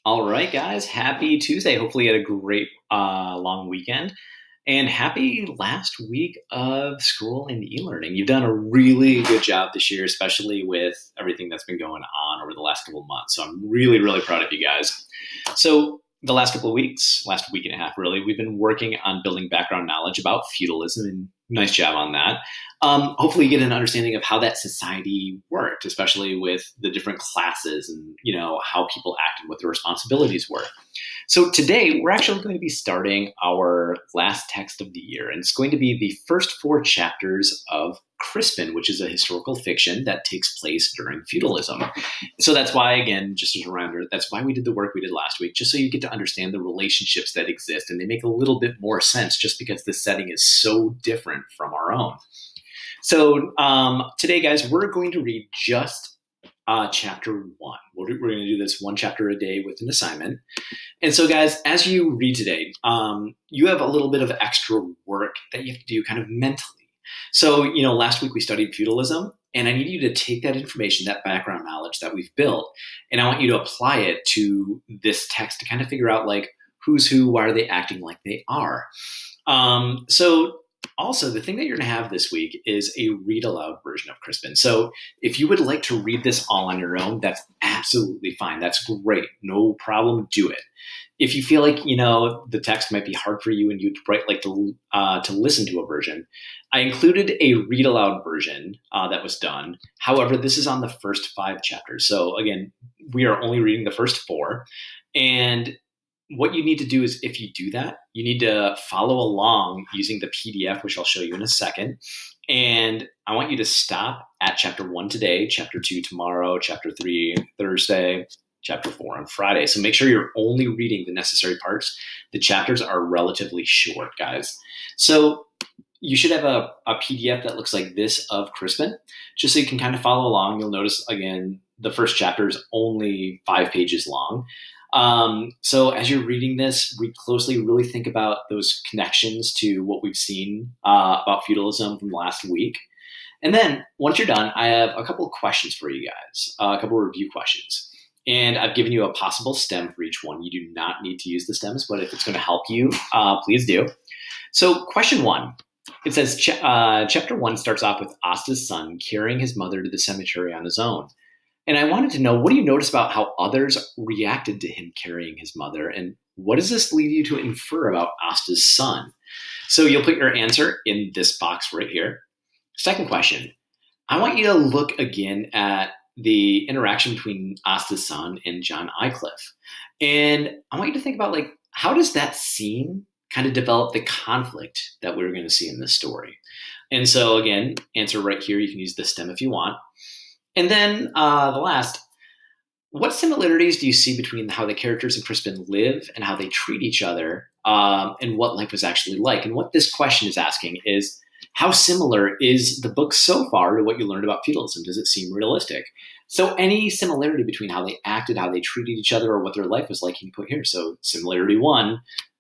All right, guys. Happy Tuesday. Hopefully, you had a great long weekend. And happy last week of school and e-learning. You've done a really good job this year, especially with everything that's been going on over the last couple of months. So I'm really, really proud of you guys. So the last couple of weeks, last week and a half, really, we've been working on building background knowledge about feudalism, and nice job on that. Hopefully, you get an understanding of how that society worked, especially with the different classes and how people acted, what their responsibilities were. So today, we're actually going to be starting our last text of the year, and it's going to be the first four chapters of Crispin, which is a historical fiction that takes place during feudalism. So that's why, again, just as a reminder, that's why we did the work we did last week, just so you get to understand the relationships that exist, and they make a little bit more sense just because the setting is so different from our own. So today, guys, we're going to read just chapter one. We're going to do this one chapter a day with an assignment. And so, guys, as you read today, you have a little bit of extra work that you have to do kind of mentally. So, last week we studied feudalism, and I need you to take that information, that background knowledge that we've built, and I want you to apply it to this text to kind of figure out, like, who's who, why are they acting like they are? So also, the thing that you're going to have this week is a read aloud version of Crispin. So if you would like to read this all on your own, that's absolutely fine. That's great. No problem. Do it. If you feel like, the text might be hard for you and you'd like to listen to a version, I included a read aloud version that was done. However, this is on the first 5 chapters. So again, we are only reading the first 4. And what you need to do is, if you do that, you need to follow along using the PDF, which I'll show you in a second. And I want you to stop at chapter 1 today, chapter 2 tomorrow, chapter 3 Thursday, chapter 4 on Friday. So make sure you're only reading the necessary parts. The chapters are relatively short, guys. So you should have a PDF that looks like this of Crispin, just so you can kind of follow along. You'll notice, again, the first chapter is only 5 pages long. So as you're reading this, read closely, really think about those connections to what we've seen about feudalism from last week. And then once you're done, I have a couple of questions for you guys, a couple of review questions. And I've given you a possible stem for each one. You do not need to use the stems, but if it's going to help you, please do. So question 1, it says, chapter 1 starts off with Asta's son carrying his mother to the cemetery on his own. And I wanted to know, what do you notice about how others reacted to him carrying his mother? And what does this lead you to infer about Asta's son? So you'll put your answer in this box right here. Second question, I want you to look again at the interaction between Asta's son and John Aycliffe. And I want you to think about, like, how does that scene kind of develop the conflict that we're going to see in this story? And so again, answer right here. You can use the stem if you want. And then the last, what similarities do you see between how the characters in Crispin live and how they treat each other, and what life was actually like? And what this question is asking is, how similar is the book so far to what you learned about feudalism? Does it seem realistic? So any similarity between how they acted, how they treated each other, or what their life was like, you can put here. So similarity 1,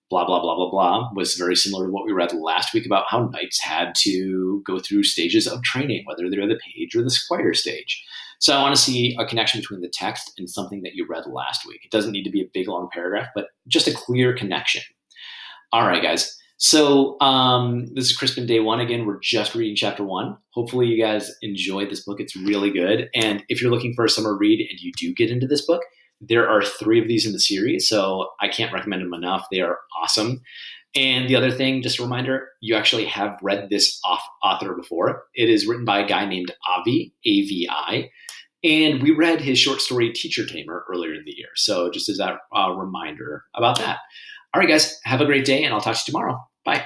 blah, blah, blah, blah, blah, was very similar to what we read last week about how knights had to go through stages of training, whether they're the page or the squire stage. So I want to see a connection between the text and something that you read last week. It doesn't need to be a big, long paragraph, but just a clear connection. All right, guys. So this is Crispin Day 1. Again, we're just reading chapter 1. Hopefully you guys enjoyed this book. It's really good. And if you're looking for a summer read and you do get into this book, there are 3 of these in the series, so I can't recommend them enough. They are awesome. And the other thing, just a reminder, you actually have read this author before. It is written by a guy named Avi, A-V-I, and we read his short story Teacher Tamer earlier in the year. So just as a reminder about that. All right, guys, have a great day, and I'll talk to you tomorrow. Bye.